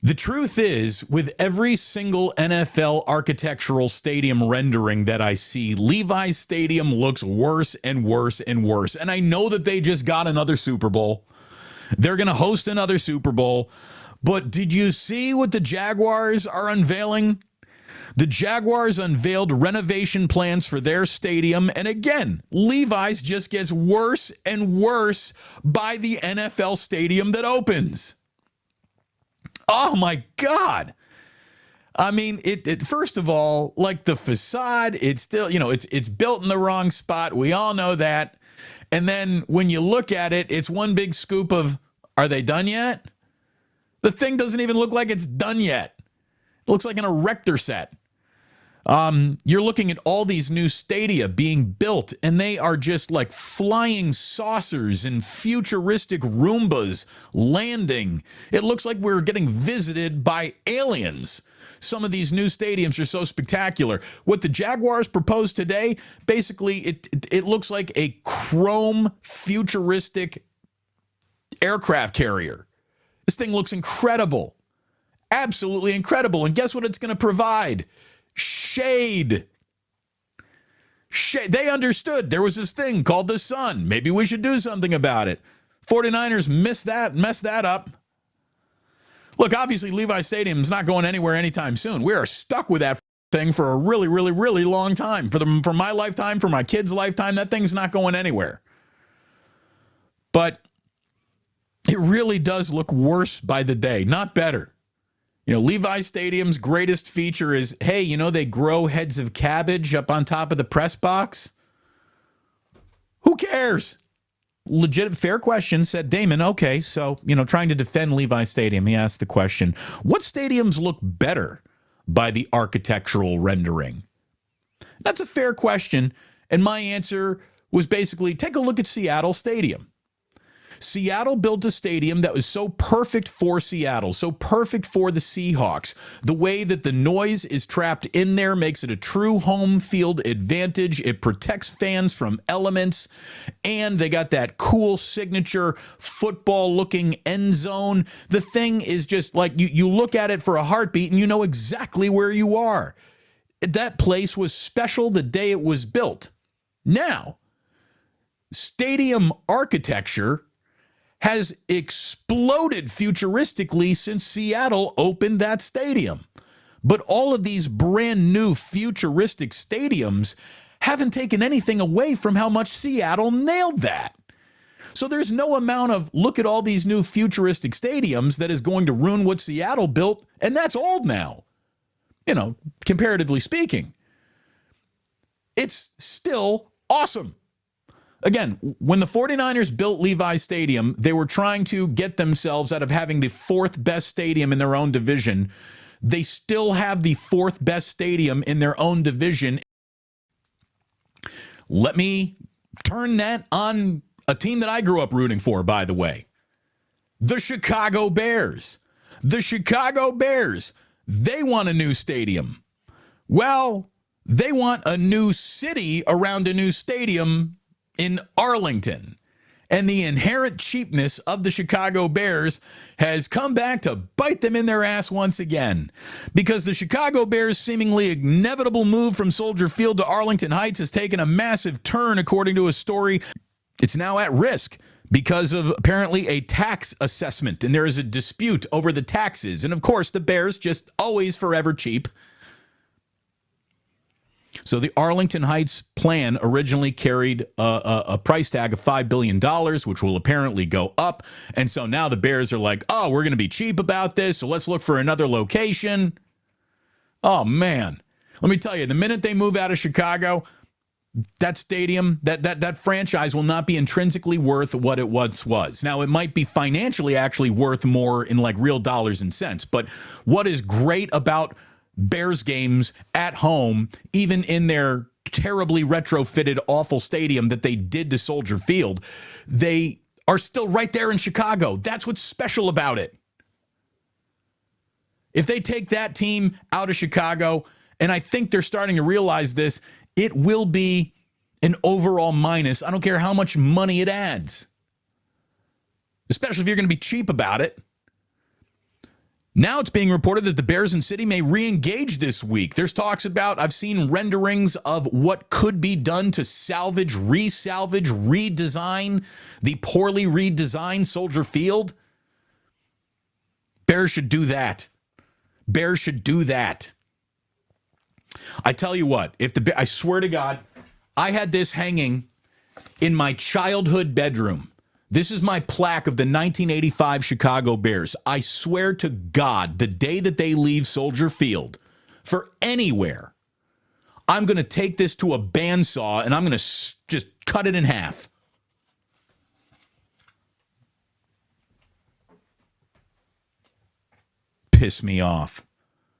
The truth is, with every single NFL architectural stadium rendering that I see, Levi's Stadium looks worse and worse and worse. And I know that they just got another Super Bowl. They're going to host another Super Bowl. But did you see what the Jaguars are unveiling? The Jaguars unveiled renovation plans for their stadium. And again, Levi's just gets worse and worse by the NFL stadium that opens. Oh, my God. I mean, it first of all, like the facade, it's still, it's built in the wrong spot. We all know that. And then when you look at it, it's one big scoop of, are they done yet? The thing doesn't even look like it's done yet. It looks like an erector set. You're looking at all these new stadia being built, and they are just like flying saucers and futuristic Roombas landing. It looks like we're getting visited by aliens. Some of these new stadiums are so spectacular. What the Jaguars proposed today, basically, it looks like a chrome futuristic aircraft carrier. This thing looks incredible. Absolutely incredible. And guess what it's going to provide? Shade. They understood there was this thing called the sun. Maybe we should do something about it. 49ers messed that up. Look, obviously Levi Stadium's not going anywhere anytime soon. We are stuck with that thing for a really, really, really long time. For my lifetime, for my kids' lifetime, that thing's not going anywhere. But it really does look worse by the day, not better. Levi Stadium's greatest feature is, hey, they grow heads of cabbage up on top of the press box. Who cares? Legit, fair question, said Damon. Okay, so, trying to defend Levi Stadium, he asked the question, what stadiums look better by the architectural rendering? That's a fair question, and my answer was basically, take a look at Seattle Stadium. Seattle built a stadium that was so perfect for Seattle, so perfect for the Seahawks. The way that the noise is trapped in there makes it a true home field advantage. It protects fans from elements, and they got that cool signature football-looking end zone. The thing is just like you look at it for a heartbeat, and you know exactly where you are. That place was special the day it was built. Now, stadium architecture has exploded futuristically since Seattle opened that stadium. But all of these brand new futuristic stadiums haven't taken anything away from how much Seattle nailed that. So there's no amount of look at all these new futuristic stadiums that is going to ruin what Seattle built, and that's old now. Comparatively speaking. It's still awesome. Again, when the 49ers built Levi Stadium, they were trying to get themselves out of having the fourth best stadium in their own division. They still have the fourth best stadium in their own division. Let me turn that on a team that I grew up rooting for, by the way. The Chicago Bears. The Chicago Bears. They want a new stadium. Well, they want a new city around a new stadium in Arlington. And the inherent cheapness of the Chicago Bears has come back to bite them in their ass once again. Because the Chicago Bears' seemingly inevitable move from Soldier Field to Arlington Heights has taken a massive turn, according to a story. It's now at risk because of apparently a tax assessment. And there is a dispute over the taxes. And of course, the Bears just always forever cheap. So the Arlington Heights plan originally carried a price tag of $5 billion, which will apparently go up. And so now the Bears are like, oh, we're going to be cheap about this, so let's look for another location. Oh, man. Let me tell you, the minute they move out of Chicago, that stadium, that franchise will not be intrinsically worth what it once was. Now, it might be financially actually worth more in like real dollars and cents. But what is great about Bears games at home, even in their terribly retrofitted, awful stadium that they did to Soldier Field, they are still right there in Chicago. That's what's special about it. If they take that team out of Chicago, and I think they're starting to realize this, it will be an overall minus. I don't care how much money it adds, especially if you're going to be cheap about it. Now it's being reported that the Bears in City may re-engage this week. There's talks about, I've seen renderings of what could be done to salvage, redesign the poorly redesigned Soldier Field. Bears should do that. Bears should do that. I tell you what, I swear to God, I had this hanging in my childhood bedroom. This is my plaque of the 1985 Chicago Bears. I swear to God, the day that they leave Soldier Field for anywhere, I'm going to take this to a bandsaw and I'm going to just cut it in half. Piss me off.